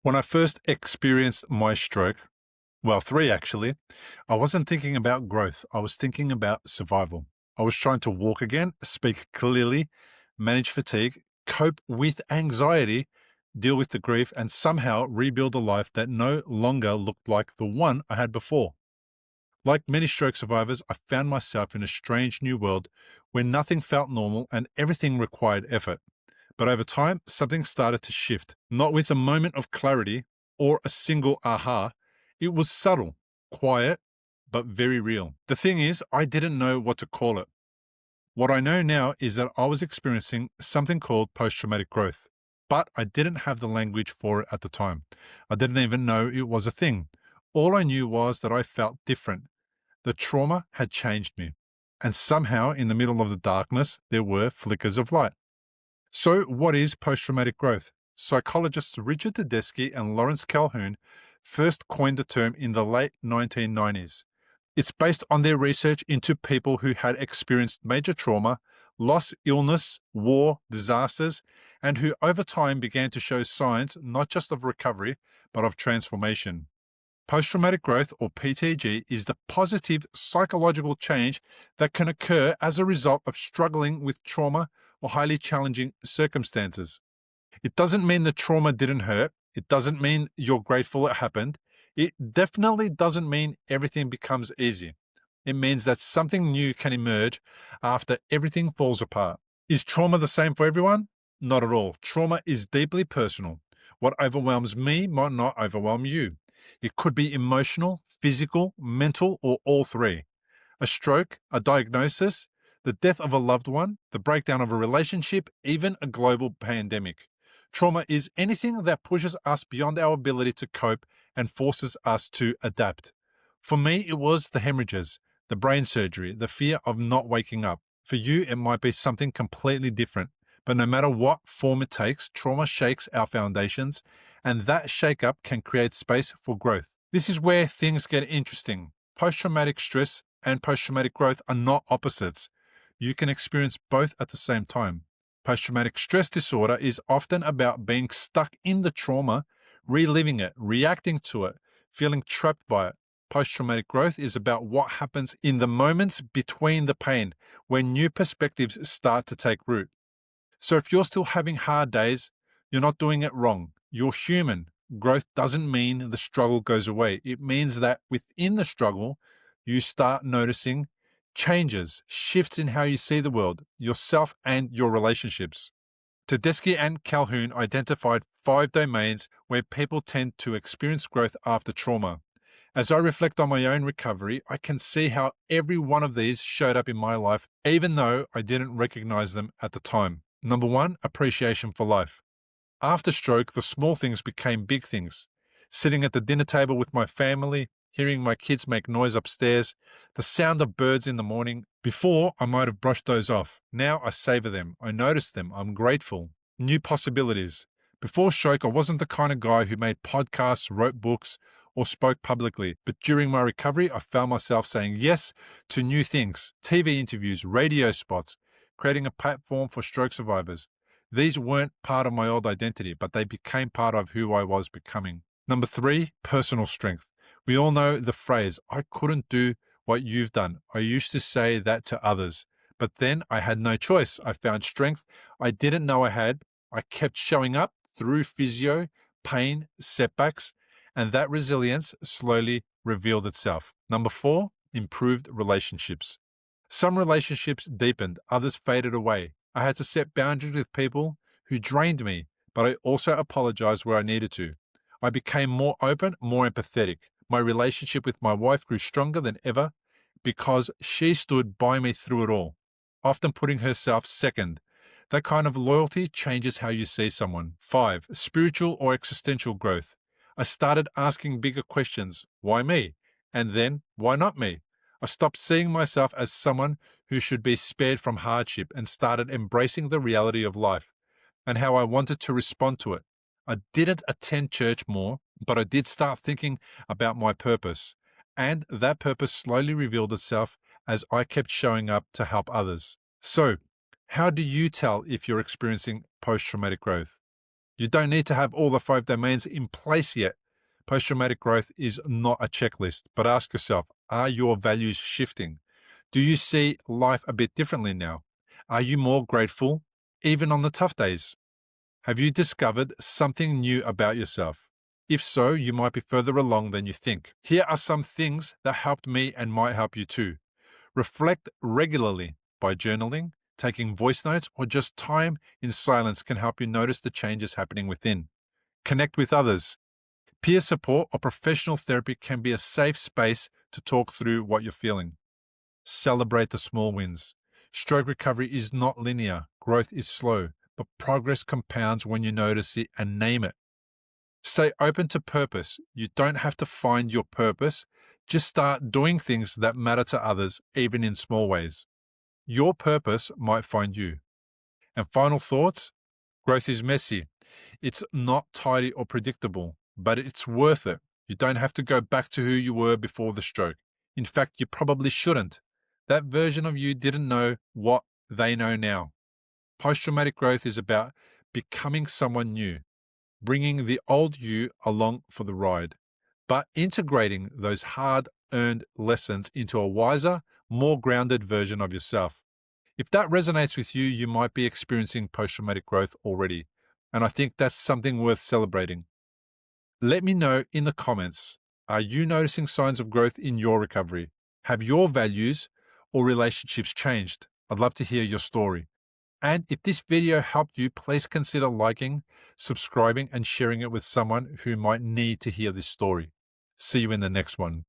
When I first experienced my stroke, well, three actually, I wasn't thinking about growth. I was thinking about survival. I was trying to walk again, speak clearly, manage fatigue, cope with anxiety, deal with the grief, and somehow rebuild a life that no longer looked like the one I had before. Like many stroke survivors, I found myself in a strange new world where nothing felt normal and everything required effort. But over time, something started to shift, not with a moment of clarity or a single aha. It was subtle, quiet, but very real. The thing is, I didn't know what to call it. What I know now is that I was experiencing something called post-traumatic growth, but I didn't have the language for it at the time. I didn't even know it was a thing. All I knew was that I felt different. The trauma had changed me. And somehow, in the middle of the darkness, there were flickers of light. So, what is post-traumatic growth? Psychologists Richard Tedeschi and Calhoun first coined the term in the late 1990s. It's based on their research into people who had experienced major trauma, loss, illness, war, disasters, and who over time began to show signs not just of recovery, but of transformation. Post-traumatic growth, or PTG, is the positive psychological change that can occur as a result of struggling with trauma or highly challenging circumstances. It doesn't mean the trauma didn't hurt. It doesn't mean you're grateful it happened. It definitely doesn't mean everything becomes easy. It means that something new can emerge after everything falls apart. Is trauma the same for everyone? Not at all. Trauma is deeply personal. What overwhelms me might not overwhelm you. It could be emotional, physical, mental, or all three. A stroke, a diagnosis, the death of a loved one, the breakdown of a relationship, even a global pandemic. Trauma is anything that pushes us beyond our ability to cope and forces us to adapt. For me, it was the hemorrhages, the brain surgery, the fear of not waking up. For you, it might be something completely different. But no matter what form it takes, trauma shakes our foundations, and that shake-up can create space for growth. This is where things get interesting. Post-traumatic stress and post-traumatic growth are not opposites. You can experience both at the same time. Post-traumatic stress disorder is often about being stuck in the trauma, reliving it, reacting to it, feeling trapped by it. Post-traumatic growth is about what happens in the moments between the pain, when new perspectives start to take root. So if you're still having hard days, you're not doing it wrong. You're human. Growth doesn't mean the struggle goes away. It means that within the struggle, you start noticing changes, shifts in how you see the world, yourself, and your relationships. Tedeschi and Calhoun identified 5 domains where people tend to experience growth after trauma. As I reflect on my own recovery, I can see how every one of these showed up in my life, even though I didn't recognize them at the time. Number 1, appreciation for life. After stroke, the small things became big things. Sitting at the dinner table with my family, hearing my kids make noise upstairs, the sound of birds in the morning. Before, I might have brushed those off. Now I savor them. I notice them. I'm grateful. New possibilities. Before stroke, I wasn't the kind of guy who made podcasts, wrote books, or spoke publicly. But during my recovery, I found myself saying yes to new things, TV interviews, radio spots, creating a platform for stroke survivors. These weren't part of my old identity, but they became part of who I was becoming. Number 3, personal strength. We all know the phrase, I couldn't do what you've done. I used to say that to others, but then I had no choice. I found strength I didn't know I had. I kept showing up through physio, pain, setbacks, and that resilience slowly revealed itself. Number 4, improved relationships. Some relationships deepened, others faded away. I had to set boundaries with people who drained me, but I also apologized where I needed to. I became more open, more empathetic. My relationship with my wife grew stronger than ever because she stood by me through it all, often putting herself second. That kind of loyalty changes how you see someone. 5, spiritual or existential growth. I started asking bigger questions. Why me? And then, why not me? I stopped seeing myself as someone who should be spared from hardship and started embracing the reality of life and how I wanted to respond to it. I didn't attend church more, but I did start thinking about my purpose, and that purpose slowly revealed itself as I kept showing up to help others. So, how do you tell if you're experiencing post-traumatic growth? You don't need to have all the 5 domains in place yet. Post-traumatic growth is not a checklist, but ask yourself, are your values shifting? Do you see life a bit differently now? Are you more grateful, even on the tough days? Have you discovered something new about yourself? If so, you might be further along than you think. Here are some things that helped me and might help you too. Reflect regularly by journaling, taking voice notes, or just time in silence can help you notice the changes happening within. Connect with others. Peer support or professional therapy can be a safe space to talk through what you're feeling. Celebrate the small wins. Stroke recovery is not linear. Growth is slow, but progress compounds when you notice it and name it. Stay open to purpose. You don't have to find your purpose. Just start doing things that matter to others, even in small ways. Your purpose might find you. And final thoughts? Growth is messy. It's not tidy or predictable, but it's worth it. You don't have to go back to who you were before the stroke. In fact, you probably shouldn't. That version of you didn't know what they know now. Post-traumatic growth is about becoming someone new, bringing the old you along for the ride, but integrating those hard-earned lessons into a wiser, more grounded version of yourself. If that resonates with you, you might be experiencing post-traumatic growth already, and I think that's something worth celebrating. Let me know in the comments, are you noticing signs of growth in your recovery? Have your values or relationships changed? I'd love to hear your story. And if this video helped you, please consider liking, subscribing, and sharing it with someone who might need to hear this story. See you in the next one.